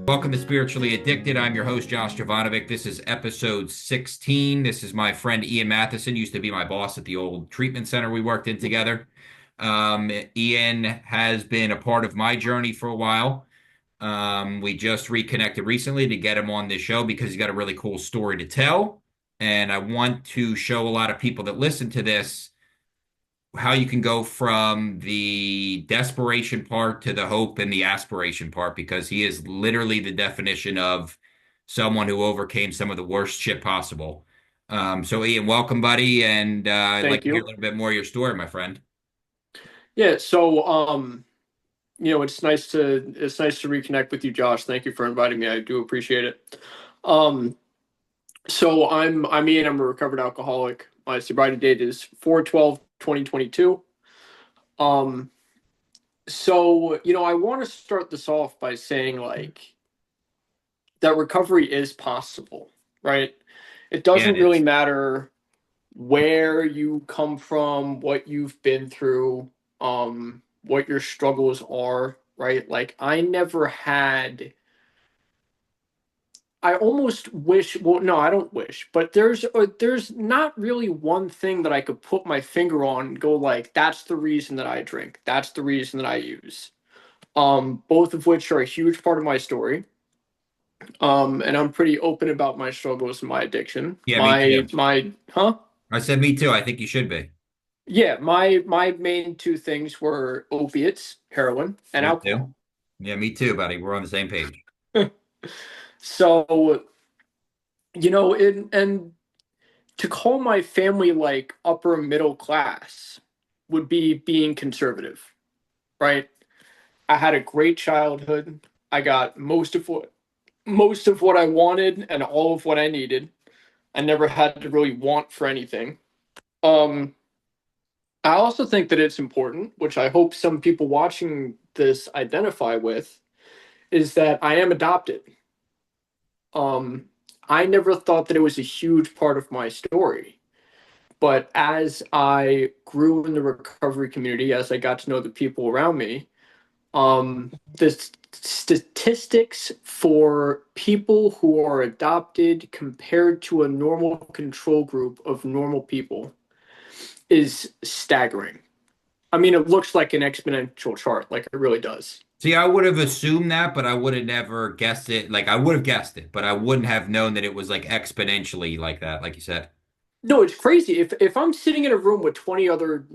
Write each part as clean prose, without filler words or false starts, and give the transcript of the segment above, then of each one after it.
Welcome to Spiritually Addicted. I'm your host, Josh Jovanovic. This is episode 16. This is my friend Ian Matheson, used to be my boss at the old treatment center we worked in together. Ian has been a part of my journey for a while. We just reconnected recently to get him on this show because he's got a really cool story to tell. And I want to show a lot of people that listen to this how you can go from the desperation part to the hope and the aspiration part because he is literally the definition of someone who overcame some of the worst shit possible. So Ian, welcome, buddy, and I'd like Thank to hear a you. little bit more of your story, my friend. Yeah, so it's nice to reconnect with you, Josh. Thank you for inviting me. I do appreciate it. Um, so I'm Ian. I'm a recovered alcoholic. My sobriety date is 4/12/2022. Um, I want to start this off by saying that recovery is possible, right? It Yeah, doesn't it really is. matter where you come from, what you've been through, what your struggles are, right? Like I never had I almost wish, well, no, I don't wish, but there's not really one thing that I could put my finger on and go like that's the reason that I drink. That's the reason that I use. Both of which are a huge part of my story. And I'm pretty open about my struggles and my addiction. Yeah, me My too. my huh? I said me too. I think you should be. Yeah, my main two things were opiates, heroin, and Me too. alcohol. Yeah, me too, buddy. We're on the same page. So, and to call my family like upper middle class would be being conservative, right? I had a great childhood. I got most of what I wanted and all of what I needed. I never had to really want for anything. Um, I also think that it's important, which I hope some people watching this identify with, is that I am adopted. Um, I never thought that it was a huge part of my story. But as I grew in the recovery community, as I got to know the people around me, the statistics for people who are adopted compared to a normal control group of normal people is staggering. I mean, it looks like an exponential chart, like it really does. See, I would have assumed that, but I would have never guessed it. Like, I would have guessed it, but I wouldn't have known that it was like exponentially like that, like you said. No, it's crazy. If I'm sitting in a room with 20 other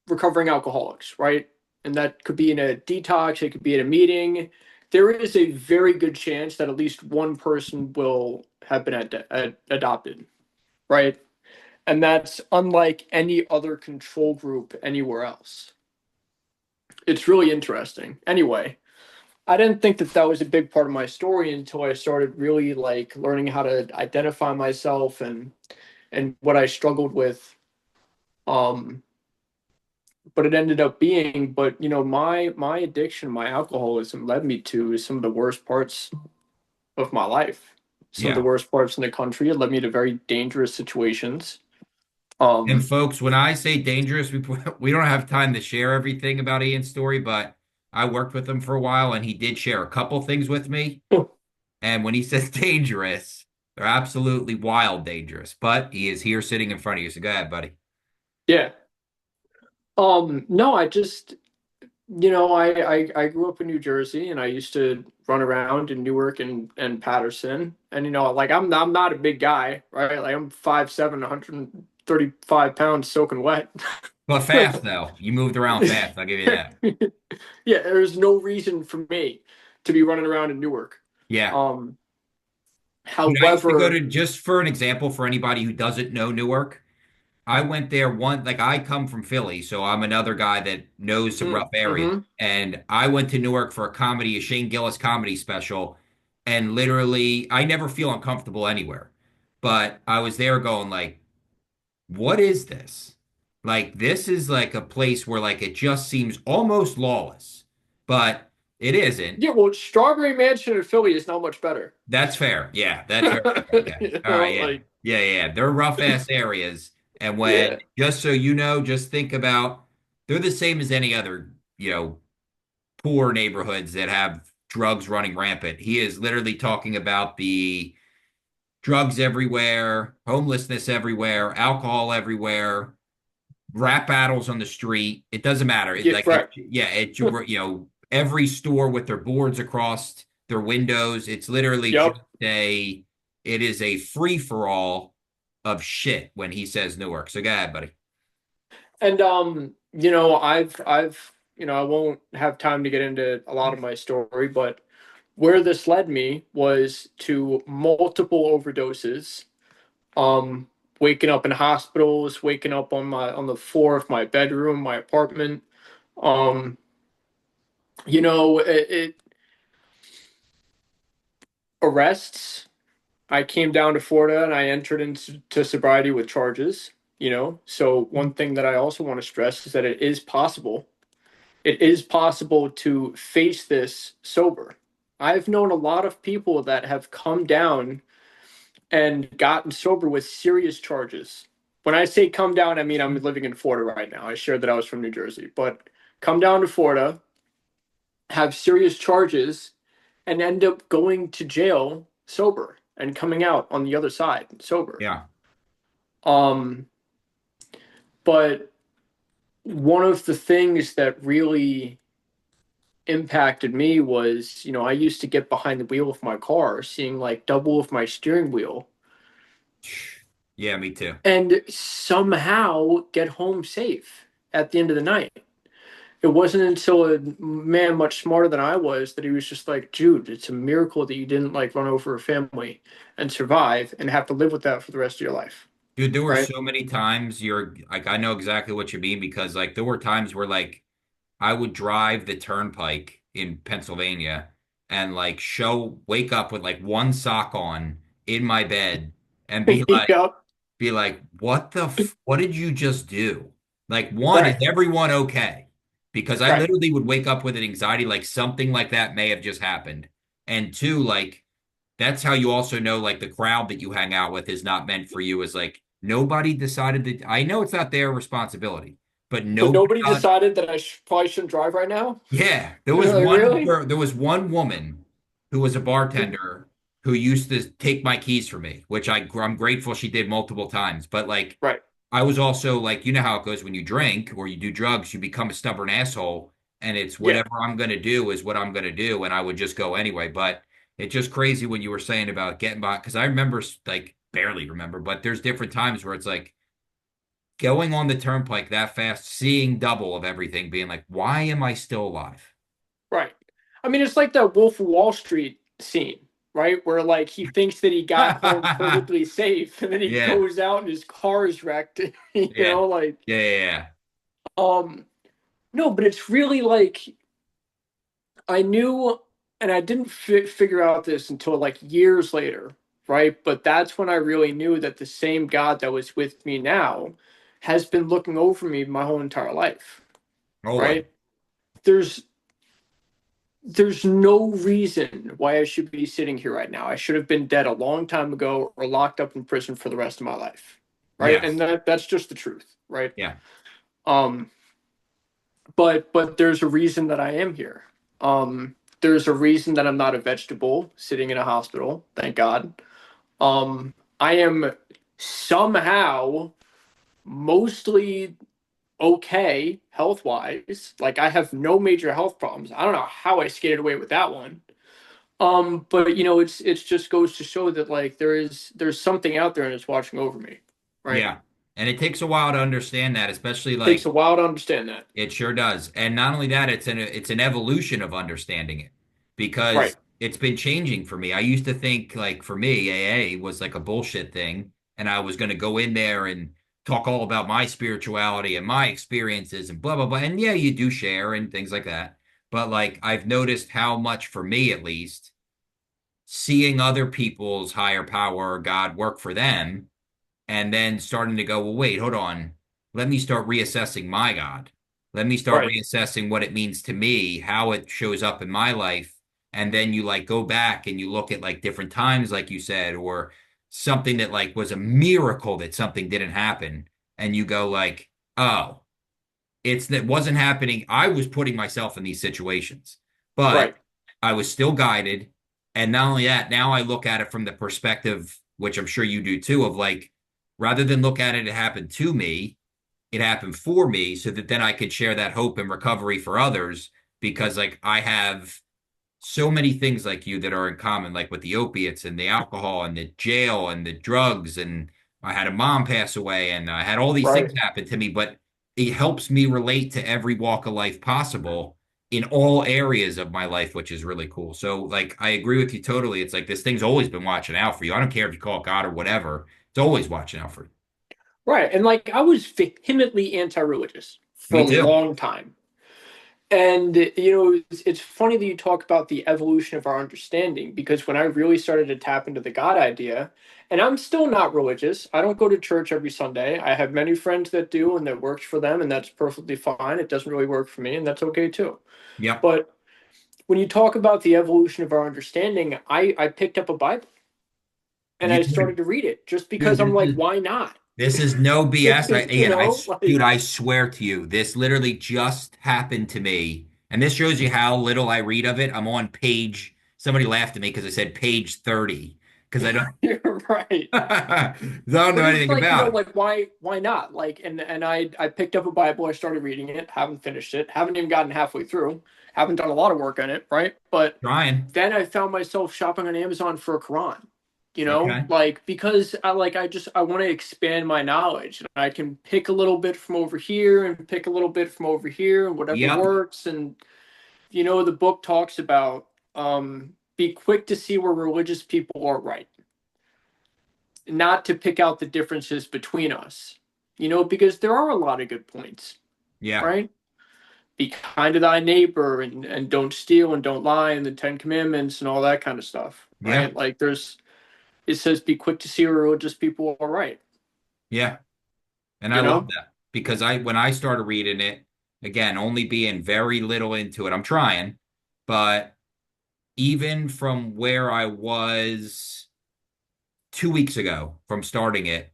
recovering alcoholics, right? And that could be in a detox, it could be at a meeting. There is a very good chance that at least one person will have been adopted, right? And that's unlike any other control group anywhere else. It's really interesting. Anyway, I didn't think that that was a big part of my story until I started really like learning how to identify myself and what I struggled with. Um, but it ended up being, but my addiction, my alcoholism led me to some of the worst parts of my life, some of the Yeah. worst parts in the country. It led me to very dangerous situations. And um folks, when I say dangerous, we don't have time to share everything about Ian's story, but I worked with him for a while and he did share a couple things with me. And when he says dangerous, they're absolutely wild dangerous. But he is here sitting in front of you. So go ahead, buddy. yeah. No, I just I grew up in New Jersey, and I used to run around in Newark and Patterson. And like I'm not a big guy, right? Like I'm 5'7", 135 pounds soaking wet. But fast though. You moved around fast, I'll give you that. Yeah, there's no reason for me to be running around in Newark. Yeah. Um, Dude, I used to go however, to, just for an example, for anybody who doesn't know Newark, I went there one, like I come from Philly, so I'm another guy that knows some rough areas. mm-hmm. And I went to Newark for a Shane Gillis comedy special. And literally, I never feel uncomfortable anywhere. But I was there going like, what is this? Like, this is like a place where like it just seems almost lawless, but it isn't. Yeah, well, Strawberry Mansion in Philly is not much better. That's fair. Yeah, that's very fair. Okay. All right. Yeah. Like, Yeah. Yeah. They're rough ass areas. And when, yeah, just so you know, just think about they're the same as any other, poor neighborhoods that have drugs running rampant. He is literally talking about the drugs everywhere, homelessness everywhere, alcohol everywhere, rap battles on the street. It doesn't matter. Yeah, right. Yeah, every store with their boards across their windows. It's literally just Yep. it is a free for all of shit when he says Newark. So go ahead, buddy. And I won't have time to get into a lot of my story, but where this led me was to multiple overdoses. Waking up in hospitals, waking up on the floor of my bedroom, my apartment. Um, it arrests. I came down to Florida and I entered into sobriety with charges. So one thing that I also want to stress is that it is possible. It is possible to face this sober. I've known a lot of people that have come down and gotten sober with serious charges. When I say come down, I mean I'm living in Florida right now. I shared that I was from New Jersey, but come down to Florida, have serious charges, and end up going to jail sober and coming out on the other side sober. Yeah. Um, but one of the things that really impacted me was, I used to get behind the wheel of my car, seeing like double of my steering wheel, Yeah, me too. and somehow get home safe at the end of the night. It wasn't until a man much smarter than I was that he was just like, Jude, it's a miracle that you didn't like run over a family and survive and have to live with that for the rest of your life. Dude, there were Right? so many times you're like, I know exactly what you mean because like there were times where like I would drive the turnpike in Pennsylvania and like wake up with like one sock on in my bed and Yep. be like, what did you just do? Like, one, is Right. everyone okay? Because I Right. literally would wake up with an anxiety, like something like that may have just happened. And two, like, that's how you also know, like, the crowd that you hang out with is not meant for you. Is like, nobody decided that, I know it's not their responsibility, but But nobody nobody got, decided that I probably shouldn't drive right now. yeah, Like, really? there was one woman who was a bartender who used to take my keys from me, which I'm grateful she did multiple times. But like, Right. I was also like, you know how it goes when you drink or you do drugs, you become a stubborn asshole, and it's Yeah. whatever I'm gonna do is what I'm gonna do, and I would just go anyway. But it's just crazy when you were saying about getting by, because I remember like barely remember, but there's different times where it's like going on the turnpike that fast, seeing double of everything, being like, why am I still alive? Right. I mean, it's like that Wolf of Wall Street scene, right? Where like he thinks that he got home perfectly safe, and then he Yeah, goes out and his car is wrecked. yeah, Like yeah. um, no, but it's really like I knew, and I didn't figure out this until like years later, right? But that's when I really knew that the same God that was with me now has been looking over me my whole entire life, Always. right? There's there's no reason why I should be sitting here right now. I should have been dead a long time ago or locked up in prison for the rest of my life. Right? And Yes. that's just the truth, right? Yeah. Um but there's a reason that I am here. There's a reason that I'm not a vegetable sitting in a hospital, thank God. I am somehow mostly okay health wise. Like I have no major health problems. I don't know how I skated away with that one. But it's just goes to show that like there's something out there and it's watching over me, right? Yeah. And it takes a while to understand that, especially Takes like a while to understand that. it sure does. And not only that, it's an evolution of understanding it Right, because it's been changing for me. I used to think like for me, AA was like a bullshit thing, and I was going to go in there and talk all about my spirituality and my experiences and blah blah blah. And yeah, you do share and things like that. But like I've noticed how much for me at least, seeing other people's higher power or God work for them and then starting to go, well, wait, hold on. Let me start reassessing my God. Let me start right, reassessing what it means to me, how it shows up in my life. And then you like go back and you look at like different times, like you said, or something that like was a miracle that something didn't happen. And you go like, oh, it wasn't happening. I was putting myself in these situations. But right. I was still guided. And not only that, now I look at it from the perspective, which I'm sure you do too, of like, rather than look at it, it happened to me, it happened for me so that then I could share that hope and recovery for others because like I have so many things like you that are in common, like with the opiates and the alcohol and the jail and the drugs. And I had a mom pass away and I had all these things Right. happen to me, but it helps me relate to every walk of life possible in all areas of my life, which is really cool. So, like, I agree with you totally. It's like this thing's always been watching out for you. I don't care if you call it God or whatever, it's always watching out for you. Right. And like I was vehemently anti-religious for Me a too. long time. And it's funny that you talk about the evolution of our understanding because when I really started to tap into the God idea, and I'm still not religious, I don't go to church every Sunday. I have many friends that do, and that works for them, and that's perfectly fine. It doesn't really work for me, and that's okay too. Yep. But when you talk about the evolution of our understanding, I picked up a Bible and You, I started to read it just dude, because I'm like, why not? this is no BS. You Ian, know, dude, like I swear to you, this literally just happened to me. And this shows you how little I read of it. I'm on page, somebody laughed at me because I said page 30 because you're right. I don't know But it's anything like, about it. like why not? Like and I picked up a Bible, I started reading it, haven't finished it, haven't even gotten halfway through, haven't done a lot of work on it, right? But Trying. then I found myself shopping on Amazon for a Quran. Okay. Like because I want to expand my knowledge. And I can pick a little bit from over here and pick a little bit from over here and whatever Yep. works. And the book talks about be quick to see where religious people are right, not to pick out the differences between us, because there are a lot of good points, Yeah. right? Be kind to thy neighbor and don't steal and don't lie and the 10 Commandments and all that kind of stuff, Yeah. right? Like it says be quick to see where religious people are right, Yeah. And I you love know? that because when I started reading it, again, only being very little into it, I'm trying, but even from where I was 2 weeks ago from starting it,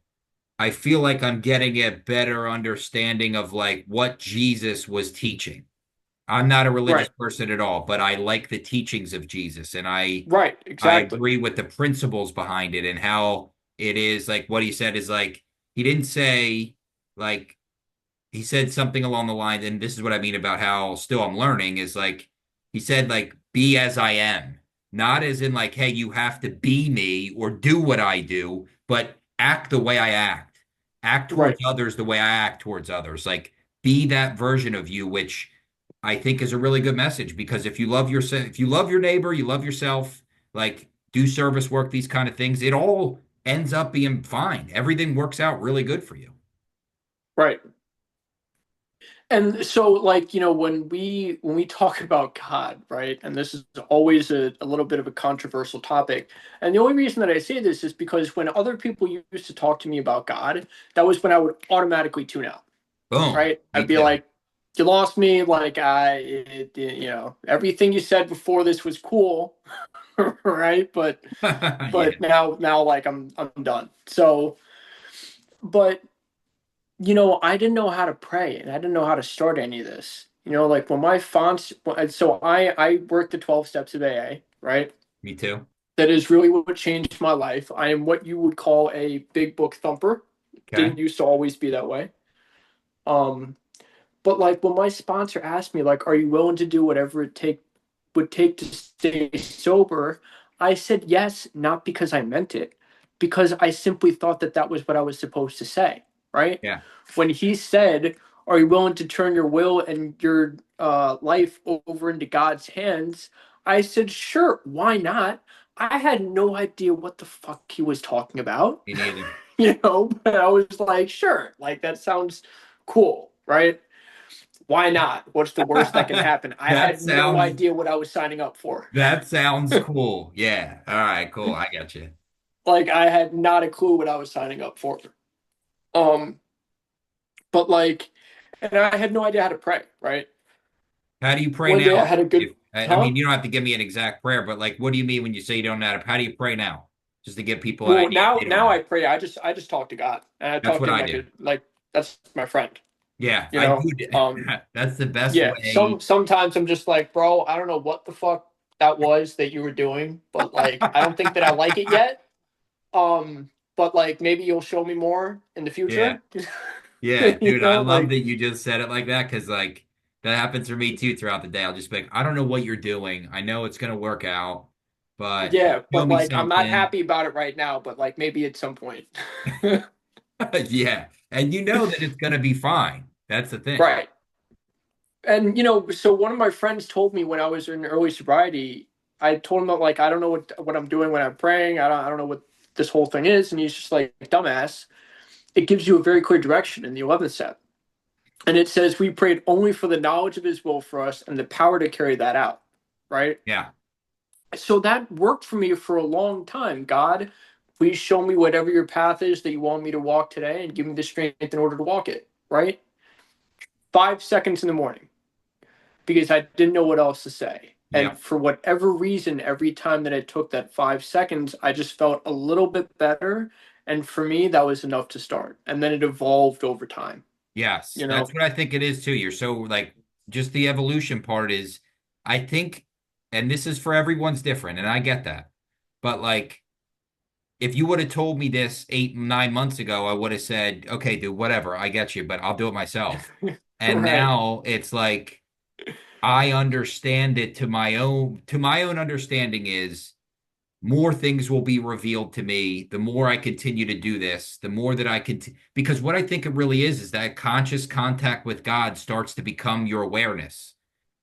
I feel like I'm getting a better understanding of like what Jesus was teaching. I'm not a religious Right, person at all, but I like the teachings of Jesus and right, I exactly. agree with the principles behind it and how it is like what he said is like he didn't say like he said something along the lines, and this is what I mean about how still I'm learning, is like he said, like, be as I am. Not as in like, hey, you have to be me or do what I do, but act the way I act. Act towards Right, others the way I act towards others. Like be that version of you, which I think is a really good message because if you love yourself, if you love your neighbor, you love yourself, like do service work, these kind of things, it all ends up being fine. Everything works out really good for you. right. And so like, when we talk about God, right? And this is always a little bit of a controversial topic. And the only reason that I say this is because when other people used to talk to me about God, that was when I would automatically tune out, Boom. right? Me I'd be too. like, you lost me, like everything you said before this was cool, right? But Yeah. now like I'm done. So, but I didn't know how to pray and I didn't know how to start any of this. Like when my fonts, so I worked the 12 steps of AA, right? Me too. That is really what changed my life. I am what you would call a big book thumper. Okay. Didn't used to always be that way. Um, but like when my sponsor asked me, like, are you willing to do whatever it would take to stay sober? I said yes, not because I meant it, because I simply thought that that was what I was supposed to say, right? Yeah. When he said, are you willing to turn your will and your life over into God's hands? I said, sure, why not? I had no idea what the fuck he was talking about, Me neither. but I was like, sure, like that sounds cool, right? Why not? What's the worst that can happen? I That had no sounds idea what I was signing up for. that sounds cool. Yeah. All right, cool. I got you. Like I had not a clue what I was signing up for. Um, but like, and I had no idea how to pray, right? How do you pray One day I now? had a good, If I huh? mean, you don't have to give me an exact prayer, but like, what do you mean when you say you don't know how to? How do you pray now? Just to give people an Well, idea if now they don't now know. I pray. I just talk to God, and I That's talk what to him I like do. that's my friend. Yeah, You I know. do. That's the best Yeah. way. Sometimes I'm just like, bro, I don't know what the fuck. that was that you were doing, but like I don't think that I like it yet. But like maybe you'll show me more in the Yeah. future. Yeah, You dude, I know, love like that you just said it like that because like that happens for me too throughout the day. I'll just be like, I don't know what you're doing. I know it's gonna work out, but yeah, show but me like I'm not something. happy about it right now, but like maybe at some point. Yeah. And you know that it's gonna be fine. That's the thing. Right. And so one of my friends told me when I was in early sobriety, I told him that like I don't know what I'm doing when I'm praying. I don't know what this whole thing is, and he's just like dumbass. It gives you a very clear direction in the 11th step. And it says we prayed only for the knowledge of his will for us and the power to carry that out. Right? Yeah. So that worked for me for a long time. God, please show me whatever your path is that you want me to walk today and give me the strength in order to walk it. Right? 5 seconds in the morning because I didn't know what else to say. And Yep. for whatever reason, every time that I took that 5 seconds, I just felt a little bit better. And for me, that was enough to start. And then it evolved over time, Yes. you That's know? what I think it is too. You're so like just the evolution part is I think, and this is for everyone's different, and I get that. But like if you would have told me this 8, 9 months ago, I would have said, okay, dude, whatever, I get you, but I'll do it myself. And Right, now it's like I understand it to my own understanding is more things will be revealed to me the more I continue to do this, the more that I can, because what I think it really is that conscious contact with God starts to become your awareness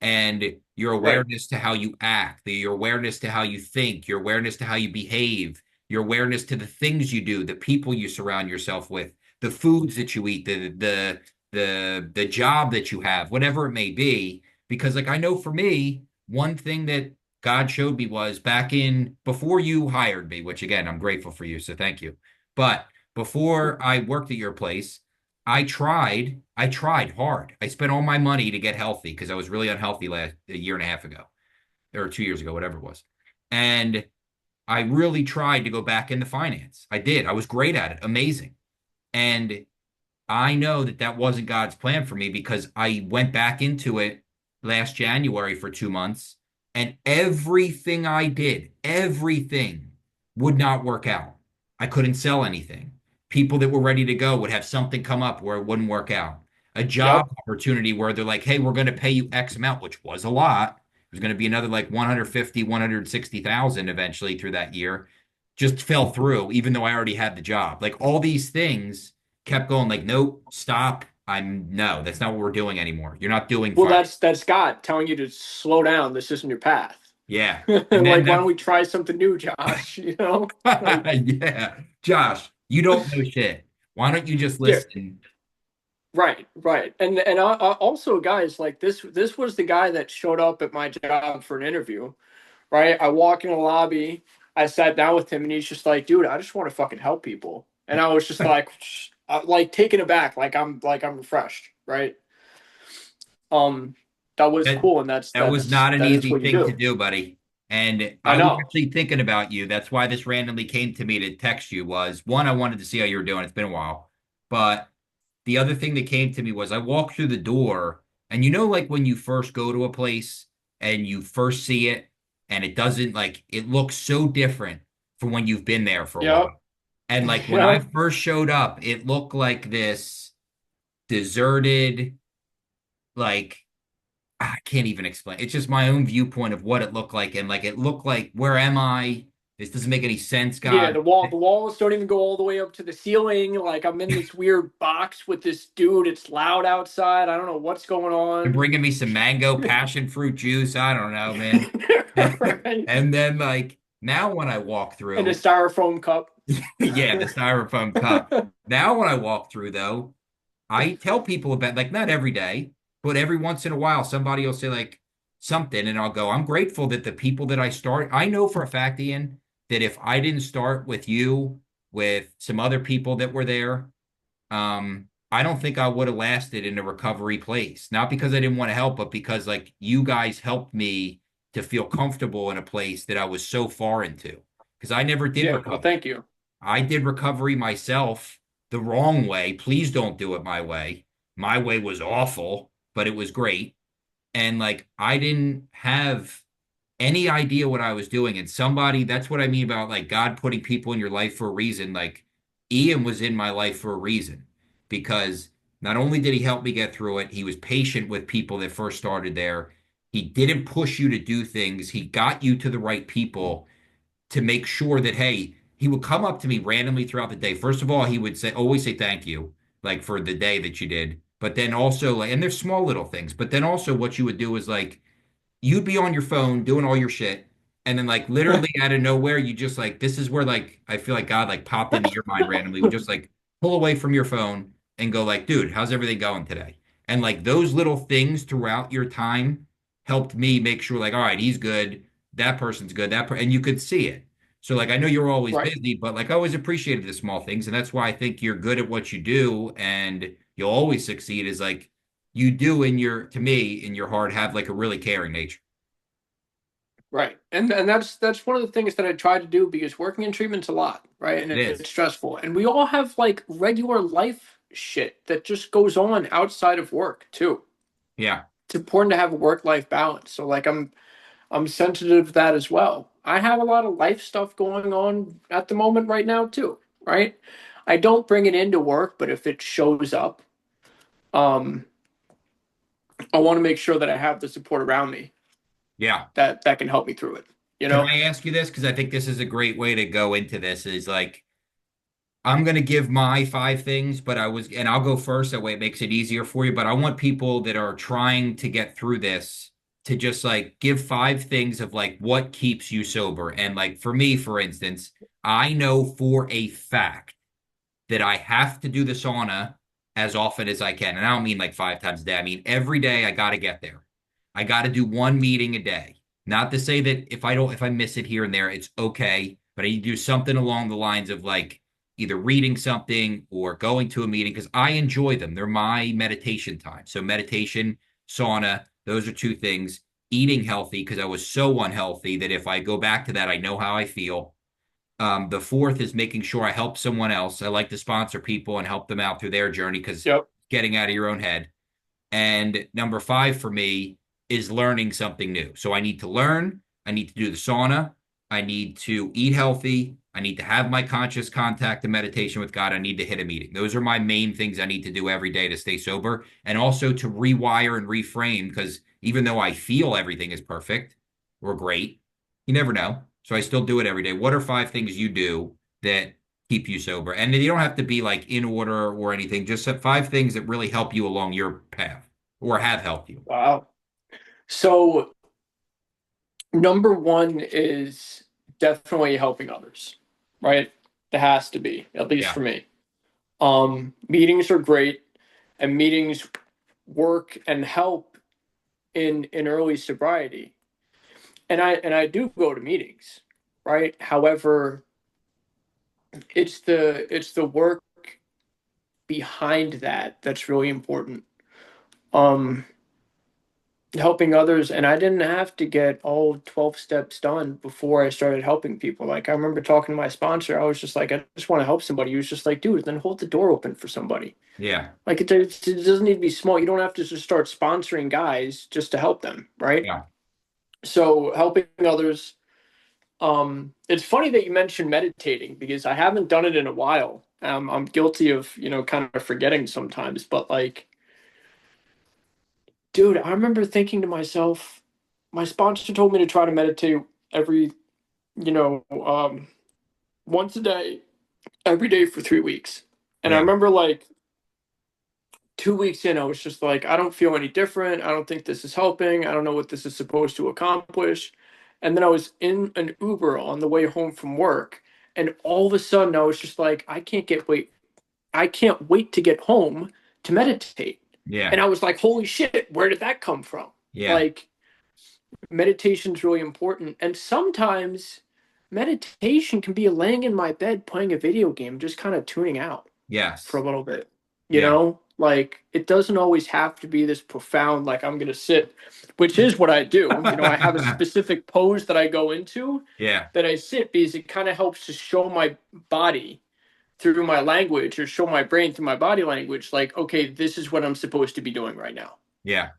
and your right, awareness to how you act, your awareness to how you think, your awareness to how you behave, your awareness to the things you do, the people you surround yourself with, the foods that you eat, the job that you have, whatever it may be. Because like I know for me, one thing that God showed me was back in before you hired me, which again, I'm grateful for you, so thank you. But before I worked at your place, I tried hard. I spent all my money to get healthy because I was really unhealthy last a year and a half ago or 2 years ago, whatever it was. And I really tried to go back into finance. I did. I was great at it, amazing. And I know that that wasn't God's plan for me because I went back into it last January for 2 months, and everything I did, everything would not work out. I couldn't sell anything. People that were ready to go would have something come up where it wouldn't work out. A job yep. opportunity where they're like, hey, we're going to pay you X amount, which was a lot. There's going to be another like 150, 160,000 eventually through that year. Just fell through, even though I already had the job. Like all these things kept going like, nope, stop. No, that's not what we're doing anymore. You're not doing Well, fine. that's God telling you to slow down. This isn't your path. Yeah. And then Like, why that, don't we try something new, Josh? Like, yeah. Josh, you don't know shit. Why don't you just yeah, listen? right, right. And also, guys, like this was the guy that showed up at my job for an interview. Right? I walk in the lobby. I sat down with him, and he's just like, "Dude, I just want to fucking help people." And I was just like taken aback, like I'm refreshed, right? Um, that was That cool, and that's that was that's not an that is easy what you thing to do. do, buddy. And I I was know. actually thinking about you. That's why this randomly came to me to text you was one, I wanted to see how you were doing. It's been a while. But the other thing that came to me was I walked through the door, and like when you first go to a place and you first see it, and it doesn't like it looks so different from when you've been there for a while. Yep. And like when I Yep. first showed up, it looked like this deserted, like I can't even explain. It's just my own viewpoint of what it looked like. And like it looked like, where am I? This doesn't make any sense, Yeah, God. the walls don't even go all the way up to the ceiling. Like I'm in this weird box with this dude. It's loud outside. I don't know what's going You're on. bringing me some mango passion fruit juice. I don't know, man. Right. And then like now when I walk And a through, styrofoam cup. yeah, the styrofoam cup. Now when I walk through though, I tell people about like not every day, but every once in a while somebody will say like something and I'll go, I'm grateful that the people that I know for a fact, Ian, that if I didn't start with you, with some other people that were there, I don't think I would have lasted in a recovery place. Not because I didn't want to help, but because like you guys helped me to feel comfortable in a place that I was so far into. Because I never did Yeah, well, recover. thank you. I did recovery myself the wrong way. Please don't do it my way. My way was awful, but it was great. And like I didn't have any idea what I was doing. And somebody, that's what I mean about like God putting people in your life for a reason. Like Ian was in my life for a reason because not only did he help me get through it, he was patient with people that first started there. He didn't push you to do things. He got you to the right people to make sure that, hey, he would come up to me randomly throughout the day. First of all, he would say, always say thank you, like for the day that you did. But then also, like, and there's small little things, but then also what you would do is like, you'd be on your phone doing all your shit, and then like literally out of nowhere, you just like this is where like I feel like God like popped into your mind randomly, would just like pull away from your phone and go like, dude, how's everything going today? And like those little things throughout your time helped me make sure like, all right, he's good, that person's good, and you could see it. So like I know you're always Right. busy, but like I always appreciated the small things, and that's why I think you're good at what you do, and you'll always succeed. Is like you do in your to me in your heart have like a really caring nature. Right. And that's one of the things that I try to do because working in treatment's a lot, right? And It it's is. stressful. And we all have like regular life shit that just goes on outside of work too. Yeah. It's important to have a work-life balance. So like I'm sensitive to that as well. I have a lot of life stuff going on at the moment right now too, right? I don't bring it into work, but if it shows up, um, I want to make sure that I have the support around me Yeah. that can help me through it. You Can know? I ask you this? Because I think this is a great way to go into this is like, I'm going to give my five things, but and I'll go first. That way it makes it easier for you. But I want people that are trying to get through this to just like give five things of like what keeps you sober. And like for me, for instance, I know for a fact that I have to do the sauna as often as I can. And I don't mean like 5 times a day. I mean, every day I got to get there. I got to do one meeting a day. Not to say that if I miss it here and there, it's okay. But I need to do something along the lines of like either reading something or going to a meeting because I enjoy them. They're my meditation time. So meditation, sauna, those are two things. Eating healthy because I was so unhealthy that if I go back to that, I know how I feel. The fourth is making sure I help someone else. I like to sponsor people and help them out through their journey because Yep. getting out of your own head. And number five for me is learning something new. So I need to learn. I need to do the sauna. I need to eat healthy. I need to have my conscious contact and meditation with God. I need to hit a meeting. Those are my main things I need to do every day to stay sober and also to rewire and reframe because even though I feel everything is perfect or great, you never know. So I still do it every day. What are five things you do that keep you sober? And you don't have to be like in order or anything, just five things that really help you along your path or have helped you. Wow. So number one is definitely helping others, right? It has to be, at least Yeah. for me. Meetings are great, and meetings work and help in early sobriety. And I do go to meetings, right? However, it's the work behind that that's really important. Um, Helping others, and I didn't have to get all 12 steps done before I started helping people. Like I remember talking to my sponsor, I was just like, I just want to help somebody. He was just like, dude, then hold the door open for somebody. Yeah. Like it doesn't need to be small. You don't have to just start sponsoring guys just to help them, right? Yeah. So helping others. It's funny that you mentioned meditating because I haven't done it in a while. I'm guilty of, kind of forgetting sometimes, but like, dude, I remember thinking to myself, my sponsor told me to try to meditate every, you know, once a day, every day for 3 weeks. And I Yeah. remember like 2 weeks in, I was just like, I don't feel any different. I don't think this is helping. I don't know what this is supposed to accomplish. And then I was in an Uber on the way home from work. And all of a sudden I was just like, I can't wait to get home to meditate. Yeah. And I was like, holy shit, where did that come from? Yeah. Like, meditation is really important. And sometimes meditation can be laying in my bed playing a video game, just kind of tuning out for Yes. a little bit. Yeah. Like it doesn't always have to be this profound, like I'm going to sit, which is what I do. I have a specific pose that I go into Yeah. that I sit because it kind of helps to show my body through my language or show my brain through my body language, like, okay, this is what I'm supposed to be doing right now. Yeah.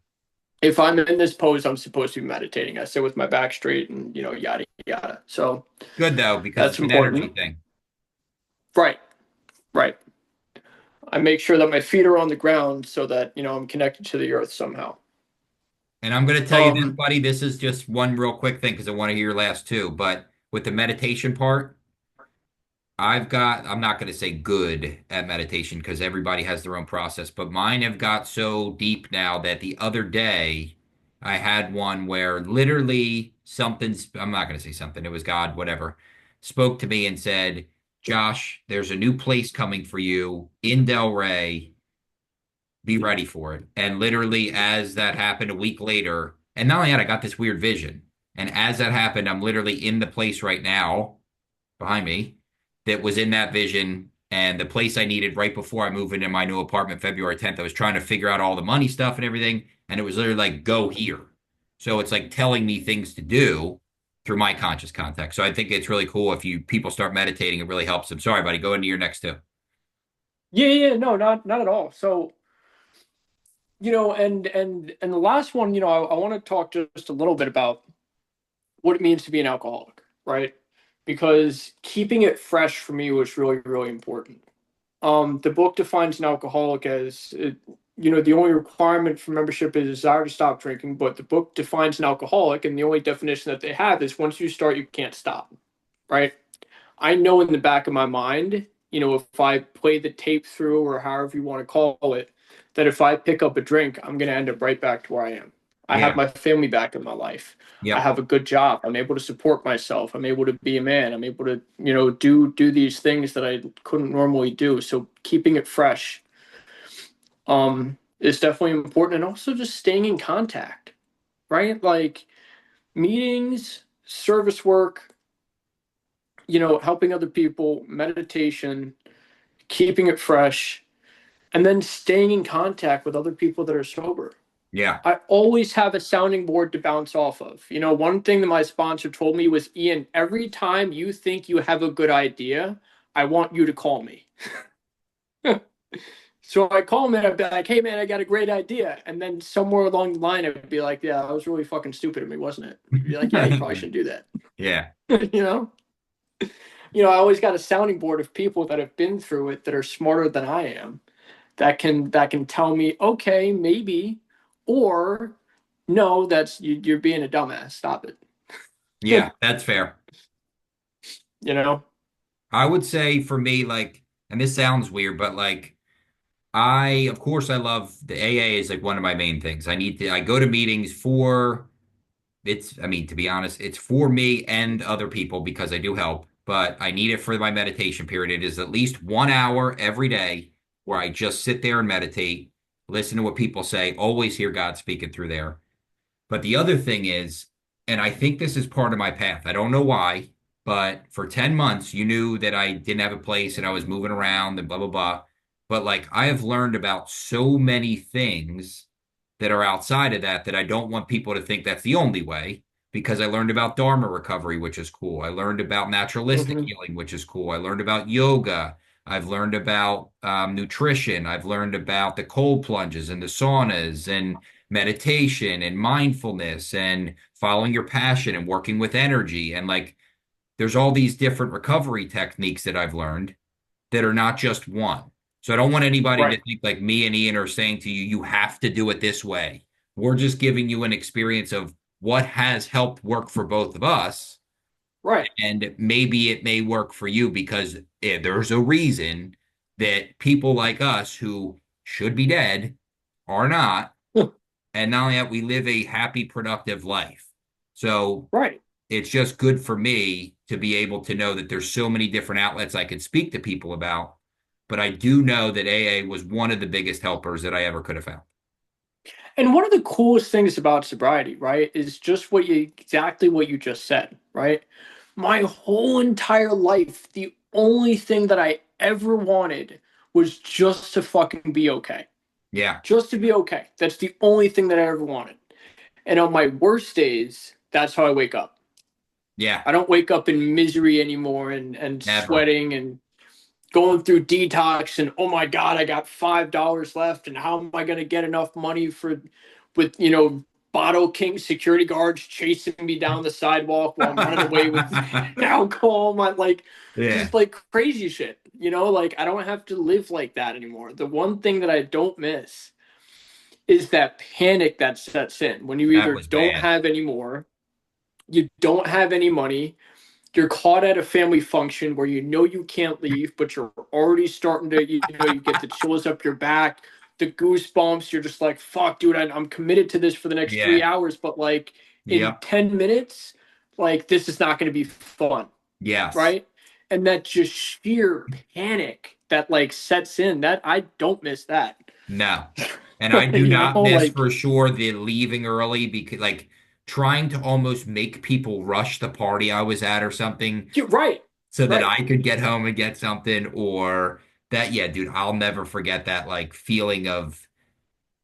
if I'm in this pose, I'm supposed to be meditating. I sit with my back straight and, yada, yada. So Good though, because that's it's an energy important. thing. Right, right. I make sure that my feet are on the ground so that, I'm connected to the earth somehow. And I'm going to tell you this, Um, buddy. This is just one real quick thing because I want to hear your last two. But with the meditation part, I'm not going to say good at meditation because everybody has their own process, but mine have got so deep now that the other day I had one where literally I'm not going to say something, it was God, whatever, spoke to me and said, Josh, there's a new place coming for you in Del Rey. Be ready for it. And literally, as that happened a week later, and not only that, I got this weird vision. And as that happened, I'm literally in the place right now behind me that was in that vision and the place I needed right before I move into my new apartment February 10th. I was trying to figure out all the money stuff and everything, and it was literally like, go here. So it's like telling me things to do through my conscious context. So I think it's really cool if you people start meditating, it really helps them. Sorry, buddy, go into your next two. yeah, yeah, no, not at all. So, and the last one, I want to talk just a little bit about what it means to be an alcoholic, right? Because keeping it fresh for me was really, really important. The book defines an alcoholic as, the only requirement for membership is a desire to stop drinking, but the book defines an alcoholic, and the only definition that they have is once you start, you can't stop, right? I know in the back of my mind, if I play the tape through or however you want to call it, that if I pick up a drink, I'm going to end up right back to where I am. I have Yeah. my family back in my life. I Yep. have a good job. I'm able to support myself. I'm able to be a man. I'm able to, do these things that I couldn't normally do. So keeping it fresh is definitely important, and also just staying in contact, right? Like meetings, service work, helping other people, meditation, keeping it fresh, and then staying in contact with other people that are sober. Yeah. I always have a sounding board to bounce off of. One thing that my sponsor told me was, Ian, every time you think you have a good idea, I want you to call me. So I call him and I'd be like, hey man, I got a great idea. And then somewhere along the line, I'd be like, yeah, that was really fucking stupid of me, wasn't it? He'd be like, yeah, you probably shouldn't do that. Yeah. you know? I always got a sounding board of people that have been through it that are smarter than I am that can tell me, okay, maybe, or no, that's you're being a dumbass. Stop it. Yeah. That's fair. you know? I would say for me, like, and this sounds weird, but like, of course, I love the AA is like one of my main things. I go to meetings I mean, to be honest, it's for me and other people because I do help, but I need it for my meditation period. It is at least 1 hour every day where I just sit there and meditate, listen to what people say, always hear God speaking through there. But the other thing is, and I think this is part of my path. I don't know why, but for 10 months, you knew that I didn't have a place and I was moving around and blah, blah, blah. But like I have learned about so many things that are outside of that that I don't want people to think that's the only way because I learned about Dharma recovery, which is cool. I learned about naturalistic hmm healing, which is cool. I learned about yoga. I've learned about nutrition. I've learned about the cold plunges and the saunas and meditation and mindfulness and following your passion and working with energy. And like, there's all these different recovery techniques that I've learned that are not just one. So I don't want anybody to Right. think like me and Ian are saying to you, you have to do it this way. We're just giving you an experience of what has helped work for both of us. Right. And maybe it may work for you because there's a reason that people like us who should be dead are not, and not only that, we live a happy, productive life. So right. it's just good for me to be able to know that there's so many different outlets I could speak to people about. But I do know that AA was one of the biggest helpers that I ever could have found. And one of the coolest things about sobriety, right, is just exactly what you just said, right? My whole entire life, the only thing that I ever wanted was just to fucking be okay. Yeah. Just to be okay. That's the only thing that I ever wanted. And on my worst days, that's how I wake up. Yeah. I don't wake up in misery anymore and Never. sweating and going through detox and, oh my God, I got $5 left and how am I going to get enough money for with bottle king security guards chasing me down the sidewalk while I'm running away with alcohol. My like Yeah, just like crazy shit. Like I don't have to live like that anymore. The one thing that I don't miss is that panic that sets in when you that either was don't bad. have any more, you don't have any money, you're caught at a family function where you can't leave, but you're already starting to, you get the chills up your back, the goosebumps. You're just like, fuck, dude, I'm committed to this for the next three Yeah. hours, but like in Yep. 10 minutes, like this is not going to be fun, Yes. right? And that just sheer panic that like sets in, that I don't miss that. No. And I do not miss Like, for sure the leaving early because like trying to almost make people rush the party I was at or something you're right, so that right, I could get home and get something or that, yeah, dude, I'll never forget that like feeling of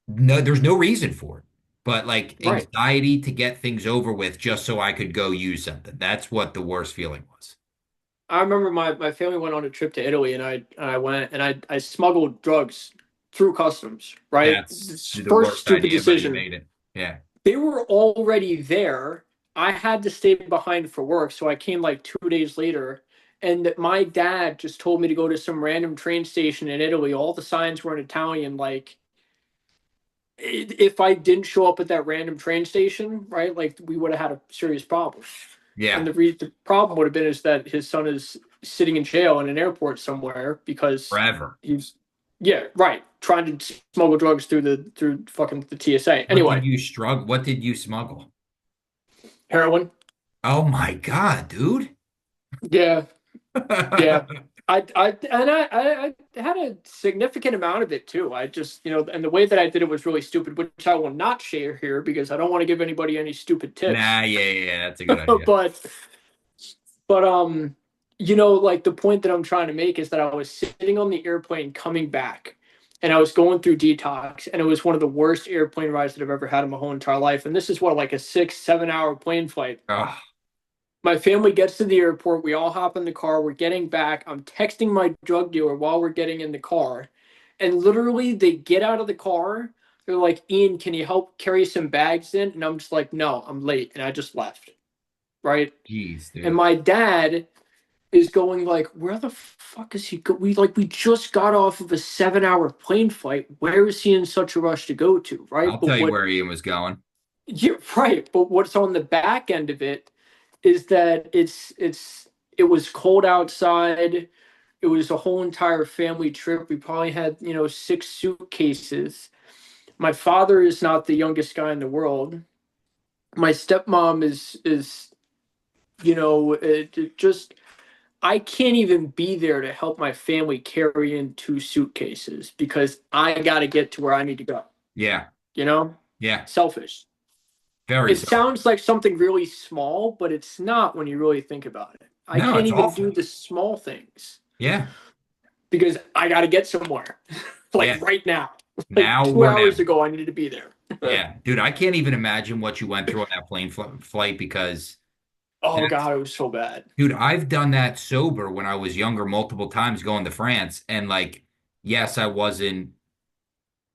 no, there's no reason for it, but like right. anxiety to get things over with just so I could go use something. That's what the worst feeling was. I remember my family went on a trip to Italy, and I went and I smuggled drugs through customs. Right, That's this the first worst stupid idea, but you decision. made it. Yeah. They were already there. I had to stay behind for work, so I came like 2 days later. And my dad just told me to go to some random train station in Italy. All the signs were in Italian. Like, if I didn't show up at that random train station, right, like we would have had a serious problem. And Yeah. the problem would have been is that his son is sitting in jail in an airport somewhere because Forever. he's, yeah, right, trying to smuggle drugs through fucking the TSA. Anyway, What did you smuggle? heroin. Oh my God, dude. Yeah, yeah. I had a significant amount of it too. I just, and the way that I did it was really stupid, which I will not share here because I don't want to give anybody any stupid Nah, tips. yeah, yeah, yeah, that's a good idea. But like the point that I'm trying to make is that I was sitting on the airplane coming back, and I was going through detox, and it was one of the worst airplane rides that I've ever had in my whole entire life. And this is what, like a 6 7 hour plane flight. Oh, My family gets to the airport, we all hop in the car, we're getting back. I'm texting my drug dealer while we're getting in the car, and literally they get out of the car. They're like, Ian, can you help carry some bags in? And I'm just like, no, I'm late, and I just left. Right. jeez, And dude. my dad is going like, where the fuck is he go? We just got off of a 7 hour plane flight. Where is he in such a rush to go to? Right. I'll tell you where Ian was going. Yeah, right. But what's on the back end of it is that it was cold outside. It was a whole entire family trip. We probably had, 6 suitcases. My father is not the youngest guy in the world. My stepmom is, it just I can't even be there to help my family carry in 2 suitcases because I got to get to where I need to go. Yeah, You know, yeah, selfish. very It selfish. sounds like something really small, but it's not when you really think about it. I No, can't it's even do awful. the small things Yeah, because I got to get somewhere like yeah. right now. Like Now two or hours never. ago, I needed to be there. Yeah, dude, I can't even imagine what you went through on that flight because Oh, that's, God, it was so bad. dude, I've done that sober when I was younger multiple times going to France. And like, yes, I wasn't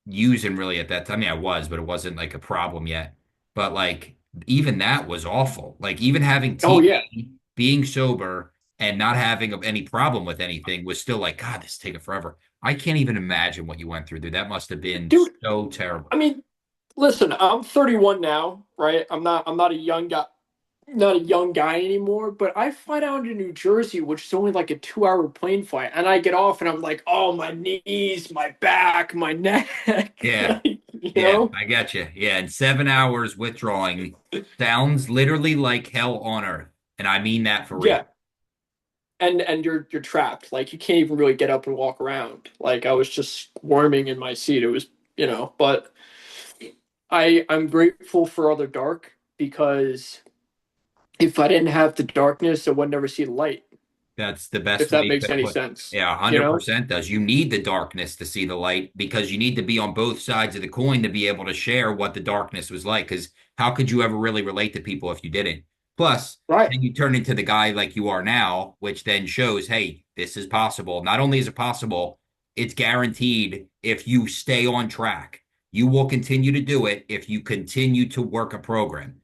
using really at that time. I mean, I was, but it wasn't like a problem yet. But like, even that was awful. Like, even having Oh, yeah. TB, being sober, and not having any problem with anything was still like, God, this is taking forever. I can't even imagine what you went through, dude. That must have been Dude, so terrible. I mean, listen, I'm 31 now, right? I'm not a young guy anymore, but I fly down to New Jersey, which is only like a 2 hour plane flight, and I get off and I'm like, oh, my knees, my back, my neck, Yeah, you yeah, know? I got you. Yeah, and 7 hours withdrawing sounds literally like hell on earth. And I mean that for real. Yeah. And you're trapped. Like you can't even really get up and walk around. Like I was just squirming in my seat. It was, but I'm grateful for Other Dark because if I didn't have the darkness, I would never see the light, That's the best if that way makes to any put. sense. Yeah, You know? 100% does. You need the darkness to see the light because you need to be on both sides of the coin to be able to share what the darkness was like. Because how could you ever really relate to people if you didn't? Plus, Right. then you turn into the guy like you are now, which then shows, hey, this is possible. Not only is it possible, it's guaranteed if you stay on track. You will continue to do it if you continue to work a program.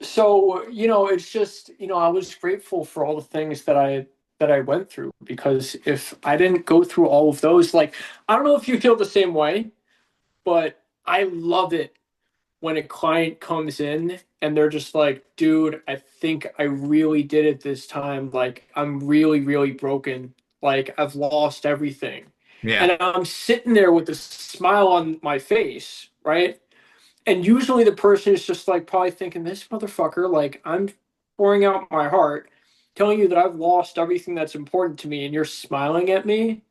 So, it's just, I was grateful for all the things that I went through, because if I didn't go through all of those, like, I don't know if you feel the same way, but I love it when a client comes in and they're just like, dude, I think I really did it this time. Like, I'm really, really broken. Like, I've lost everything. Yeah, And I'm sitting there with a smile on my face, right? And usually the person is just like probably thinking, this motherfucker, like, I'm pouring out my heart, telling you that I've lost everything that's important to me, and you're smiling at me.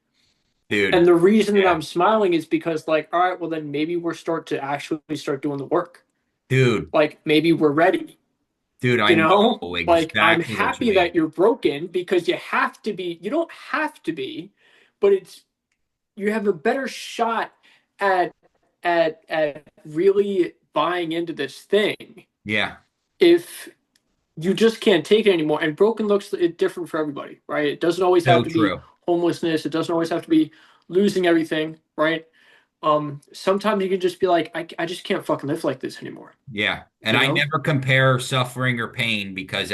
And dude. the reason that Yeah, I'm smiling is because, like, all right, well, then maybe we're start to actually start doing the work. dude, Like, maybe we're ready. dude, I You know, know like, I'm exactly what you happy mean. that you're broken, because you have to be. You don't have to be, but you have a better shot at really buying into this thing Yeah, if you just can't take it anymore. And broken looks different for everybody, right? It doesn't always have so to be true. homelessness. It doesn't always have to be losing everything, right? Sometimes you can just be like, I just can't fucking live like this anymore, Yeah. And you I know? never compare suffering or pain because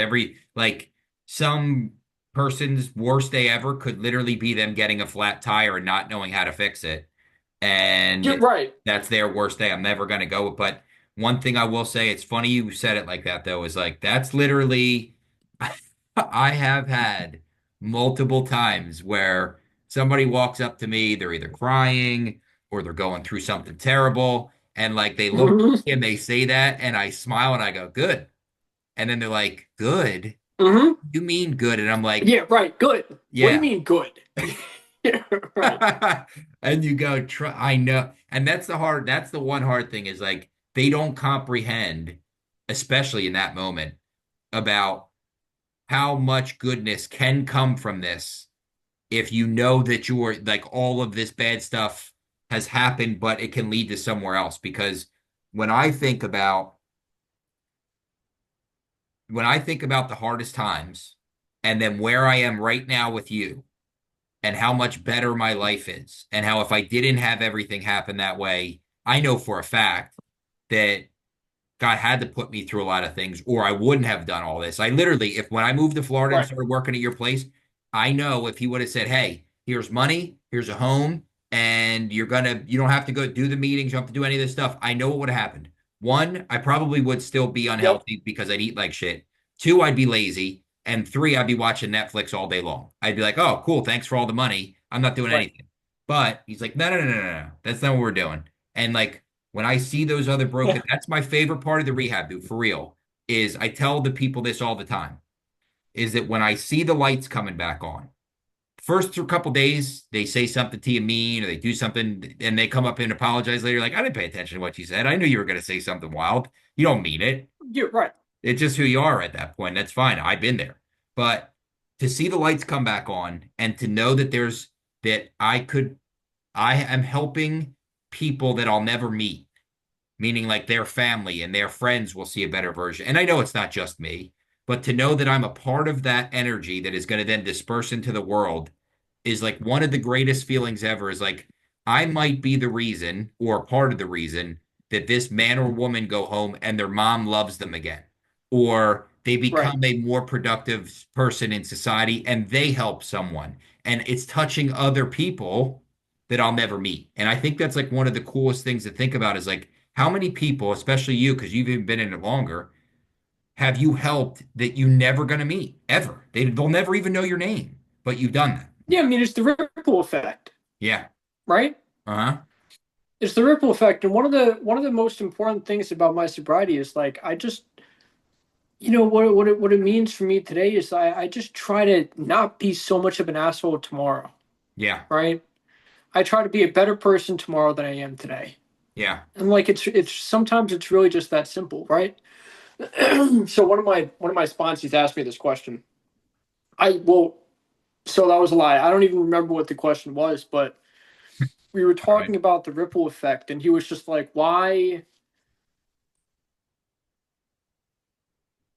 some person's worst day ever could literally be them getting a flat tire and not knowing how to fix it. You're And right. that's their worst day. I'm never going to go. But one thing I will say, it's funny you said it like that, though, is like that's literally, I have had multiple times where somebody walks up to me, they're either crying or they're going through something terrible. And like they look Hmm. and they say that, and I smile and I go, good. And then they're like, good? Hmm. You mean good? And I'm like, Yeah, right. Good. What do you yeah. mean good? Yeah, right. And you go, try, I know. And that's the one hard thing is like they don't comprehend, especially in that moment, about how much goodness can come from this if you know that you're like all of this bad stuff has happened, but it can lead to somewhere else. Because when I think about when I think about the hardest times and then where I am right now with you and how much better my life is, and how if I didn't have everything happen that way, I know for a fact that God had to put me through a lot of things, or I wouldn't have done all this. I literally, if when I moved to Florida and Right. started working at your place, I know if he would have said, "Hey, here's money, here's a home, and you don't have to go do the meetings, you don't have to do any of this stuff," I know what would have happened. One, I probably would still be Yep. unhealthy because I'd eat like shit. Two, I'd be lazy. And three, I'd be watching Netflix all day long. I'd be like, "Oh, cool, thanks for all the money. I'm not doing Right. anything." But he's like, "No, no, no, no, no. No. That's not what we're doing." And like when I see those other broken, Yeah. that's my favorite part of the rehab, dude, for real. Is I tell the people this all the time, is that when I see the lights coming back on, first couple days, they say something to you mean or they do something and they come up and apologize later, like, I didn't pay attention to what you said. I knew you were going to say something wild. You don't mean it. You're right. It's just who you are at that point. That's fine. I've been there. But to see the lights come back on and to know that I am helping people that I'll never meet, meaning like their family and their friends will see a better version. And I know it's not just me, but to know that I'm a part of that energy that is going to then disperse into the world is like one of the greatest feelings ever. Is like I might be the reason or part of the reason that this man or woman go home and their mom loves them again, or they Right. become a more productive person in society and they help someone. And it's touching other people that I'll never meet. And I think that's like one of the coolest things to think about is like, how many people, especially you, because you've even been in it longer, have you helped that you never going to meet ever? They'll never even know your name, but you've done that. Yeah, I mean, it's the ripple effect, Yeah. right? Uh-huh. It's the ripple effect. And one of the most important things about my sobriety is, like, I just, what it means for me today is I just try to not be so much of an asshole tomorrow, Yeah. right? I try to be a better person tomorrow than I am today. Yeah. And, like, it's sometimes it's really just that simple, right? So one of my sponsors asked me this question. I well, so that was a lie. I don't even remember what the question was, but we were All right. talking about the ripple effect, and he was just like, "Why?"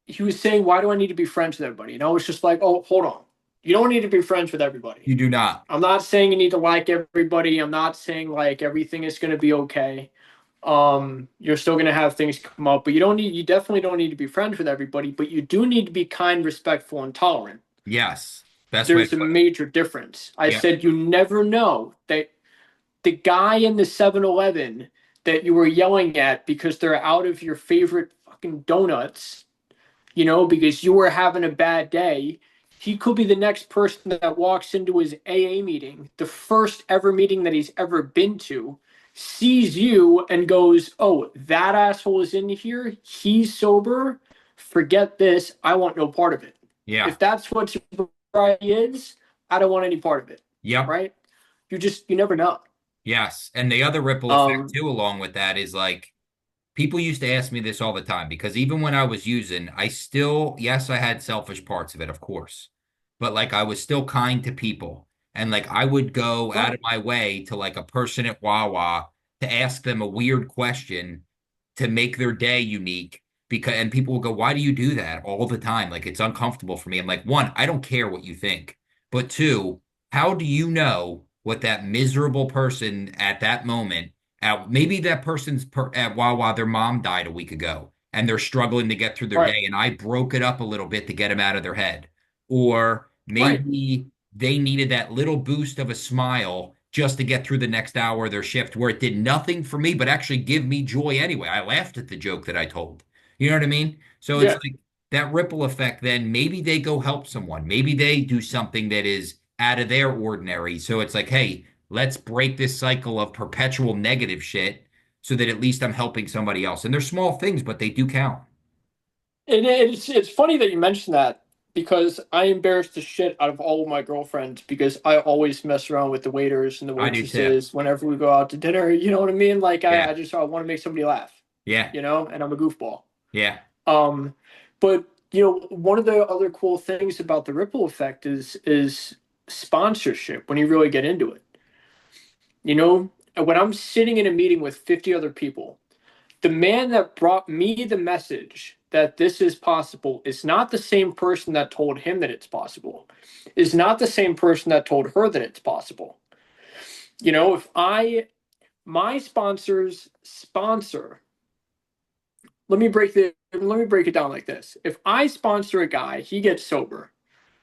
He was saying, "Why do I need to be friends with everybody?" And I was just like, "Oh, hold on. You don't need to be friends with everybody. You do not. I'm not saying you need to like everybody. I'm not saying like everything is going to be okay. You're still going to have things come up, but you definitely don't need to be friends with everybody, but you do need to be kind, respectful, and tolerant. Yes. Best way to There's a put it. major difference. I Yeah. said you never know that the guy in the 7-Eleven that you were yelling at because they're out of your favorite fucking donuts, because you were having a bad day, he could be the next person that walks into his AA meeting, the first ever meeting that he's ever been to, sees you and goes, "Oh, that asshole is in here. He's sober. Forget this. I want no part of it." Yeah. If that's what sobriety is, I don't want any part of it. Yep. Right? You never know. Yes. And the other ripple effect Um, too, along with that, is like people used to ask me this all the time because even when I was using, I still, yes, I had selfish parts of it, of course, but like I was still kind to people. And like I would go out right, of my way to like a person at Wawa to ask them a weird question to make their day unique. Because, and people will go, why do you do that all the time? Like it's uncomfortable for me. I'm like, one, I don't care what you think. But two, how do you know what that miserable person at that moment maybe that person's at Wawa, their mom died a week ago and they're struggling to get through their right, day, and I broke it up a little bit to get them out of their head. Or right. maybe they needed that little boost of a smile just to get through the next hour of their shift where it did nothing for me, but actually give me joy anyway. I laughed at the joke that I told. You know what I mean? So it's Yeah. like that ripple effect, then maybe they go help someone. Maybe they do something that is out of their ordinary. So it's like, hey, let's break this cycle of perpetual negative shit so that at least I'm helping somebody else. And they're small things, but they do count. And it's funny that you mentioned that because I embarrass the shit out of all of my girlfriends because I always mess around with the waiters and the I do too. waitresses whenever we go out to dinner. You know what I mean? Like Yeah. I want to make somebody laugh, Yeah. and I'm a goofball. Yeah. Um, but one of the other cool things about the ripple effect is sponsorship when you really get into it. When I'm sitting in a meeting with 50 other people, the man that brought me the message that this is possible is not the same person that told him that it's possible, is not the same person that told her that it's possible. If my sponsor's sponsor, let me break it down like this. If I sponsor a guy, he gets sober,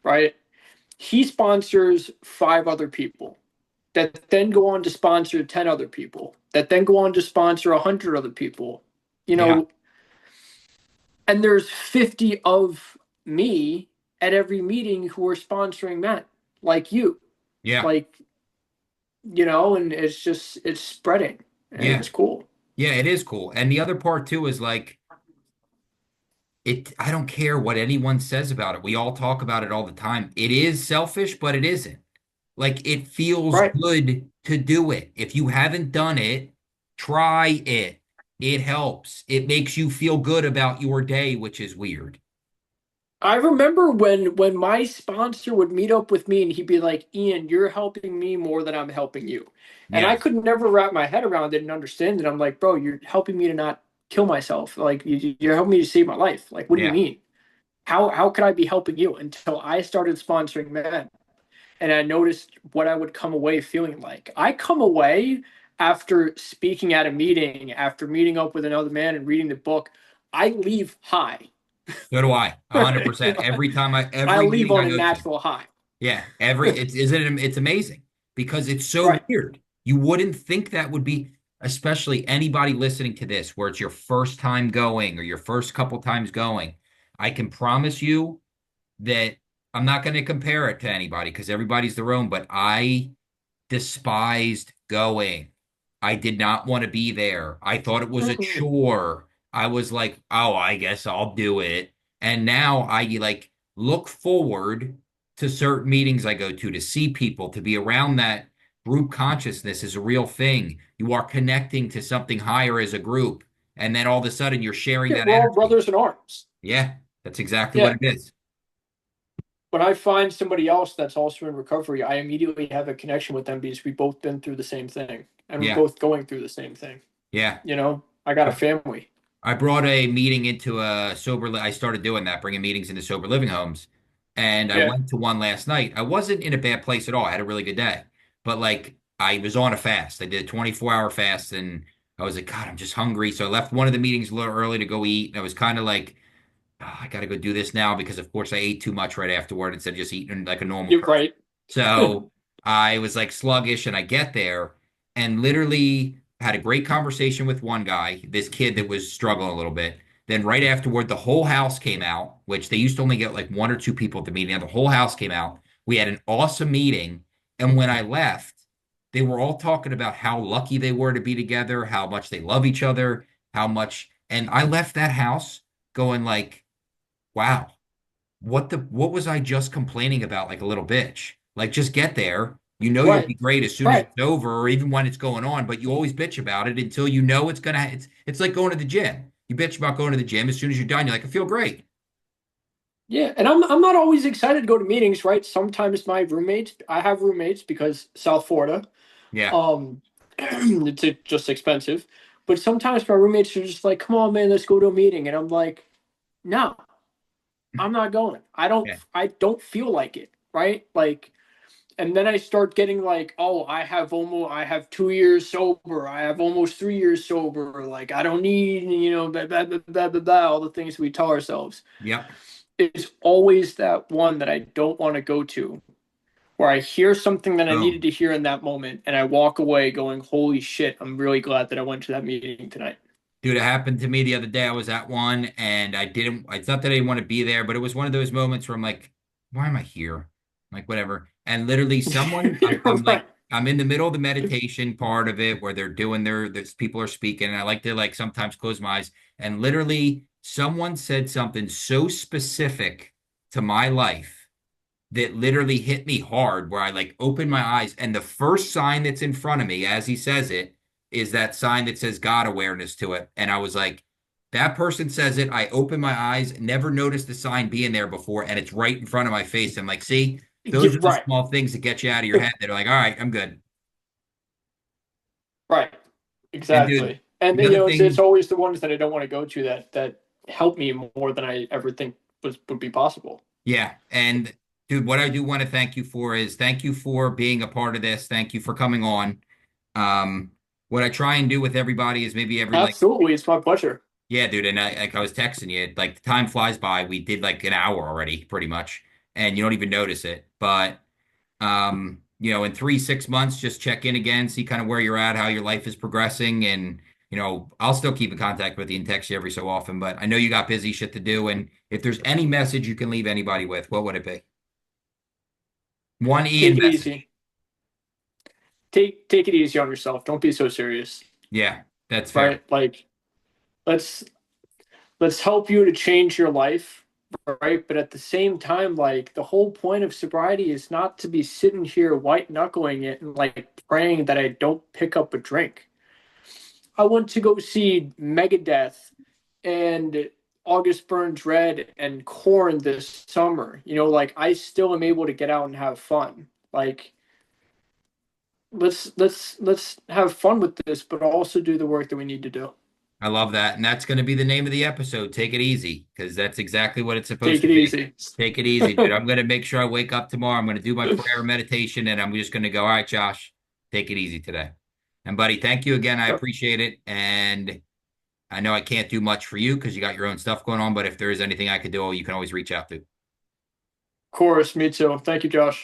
right? He sponsors 5 other people that then go on to sponsor 10 other people that then go on to sponsor 100 other people. You Yeah. know, and there's 50 of me at every meeting who are sponsoring men like you, Yeah. like, and it's spreading and Yeah. it's cool. Yeah. It is cool. And the other part too is like, I don't care what anyone says about it. We all talk about it all the time. It is selfish, but it isn't. Like it feels Right. good to do it. If you haven't done it, try it. It helps. It makes you feel good about your day, which is weird. I remember when my sponsor would meet up with me and he'd be like, "Ian, you're helping me more than I'm helping you." And I Yes. could never wrap my head around it and understand it. I'm like, "Bro, you're helping me to not kill myself. Like you're helping me to save my life. Like what do you Yeah. mean? How could I be helping you?" Until I started sponsoring men and I noticed what I would come away feeling like. I come away after speaking at a meeting, after meeting up with another man and reading the book, I leave high. So do I. You 100%. know, I Every leave meeting on I a go to. natural high. Yeah. It's amazing because it's so Right. weird. You wouldn't think that would be, especially anybody listening to this where it's your first time going or your first couple times going. I can promise you that I'm not going to compare it to anybody because everybody's their own, but I despised going. I did not want to be there. I thought it was a Mm-mm. chore. I was like, oh, I guess I'll do it. And now I like look forward to certain meetings I go to see people, to be around that group consciousness is a real thing. You are connecting to something higher as a group. And then all of a sudden you're sharing Yeah, that we're all energy. brothers in arms. Yeah, that's exactly what Yeah. it is. When I find somebody else that's also in recovery, I immediately have a connection with them because we've both been through the same thing and we're Yeah, both going through the same thing. yeah. I got a family. I brought a meeting into a I started doing that, bringing meetings into sober living homes. And I Yeah, went to one last night. I wasn't in a bad place at all. I had a really good day. But like I was on a fast. I did a 24-hour fast and I was like, God, I'm just hungry. So I left one of the meetings a little early to go eat. And I was kind of like, oh, I got to go do this now because of course I ate too much right afterward instead of just eating like a normal you're person. right. So I was like sluggish and I get there and literally had a great conversation with one guy, this kid that was struggling a little bit. Then right afterward, the whole house came out, which they used to only get like one or two people at the meeting. Now the whole house came out. We had an awesome meeting. And when I left, they were all talking about how lucky they were to be together, how much they love each other, how much. And I left that house going like, wow, what was I just complaining about like a little bitch? Like just get there. You know you'll Right, be great as soon as right. it's over or even when it's going on, but you always bitch about it until you know it's like going to the gym. You bitch about going to the gym as soon as you're done, you're like, I feel great. Yeah, and I'm not always excited to go to meetings, right? Sometimes my roommates, I have roommates because South Florida, Yeah. um, it's just expensive. But sometimes my roommates are just like, "Come on, man, let's go to a meeting," and I'm like, "No, I'm not going. Yeah. I don't feel like it, right? Like, and then I start getting like, oh, I have 2 years sober. I have almost 3 years sober. Like, I don't need, blah, blah, blah, blah, blah, blah, all the things we tell ourselves. Yep. It's always that one that I don't want to go to, where I hear something that I needed Boom. to hear in that moment, and I walk away going, holy shit, I'm really glad that I went to that meeting tonight. Dude, it happened to me the other day. I was at one and it's not that I didn't want to be there, but it was one of those moments where I'm like, why am I here? Like, whatever. And literally I'm Right. like, I'm in the middle of the meditation part of it where they're doing there's people are speaking. And I like to like sometimes close my eyes and literally someone said something so specific to my life that literally hit me hard where I like open my eyes and the first sign that's in front of me as he says it is that sign that says God awareness to it. And I was like, that person says it. I open my eyes, never noticed the sign being there before, and it's right in front of my face. I'm like, see, those are the Right. small things that get you out of your head that are like, all right, I'm good. Right. And dude, Exactly. And the other it's thing, always the ones that I don't want to go to that help me more than I ever think would be possible. yeah. And dude, what I do want to thank you for is thank you for being a part of this. Thank you for coming on. Um, what I try and do with everybody is maybe every like Absolutely, it's my pleasure. yeah, dude, and I was texting you, like the time flies by. We did like an hour already, pretty much, and you don't even notice it. But in 3, 6 months, just check in again, see kind of where you're at, how your life is progressing, and I'll still keep in contact with you and text you every so often. But I know you got busy shit to do, and if there's any message you can leave anybody with, what would it be? One Ian Take it message. easy. Take it easy on yourself. Don't be so serious. Yeah, that's fair. Right? Like let's let's help you to change your life, right? But at the same time, like the whole point of sobriety is not to be sitting here white knuckling it and like praying that I don't pick up a drink. I went to go see Megadeth and August Burns Red and Corn this summer. Like I still am able to get out and have fun. Like let's have fun with this, but also do the work that we need to do. I love that. And that's going to be the name of the episode. Take it easy, because that's exactly what it's supposed Take to it be. easy. Take it easy, dude. I'm going to make sure I wake up tomorrow. I'm going to do my prayer and meditation, and I'm just going to go, all right, Josh, take it easy today. And buddy, thank you again. I Of appreciate it. And I know I can't do much for you because you got your own stuff going on, but if there is anything I could do, you can always reach out to. course, me too. Thank you, Josh.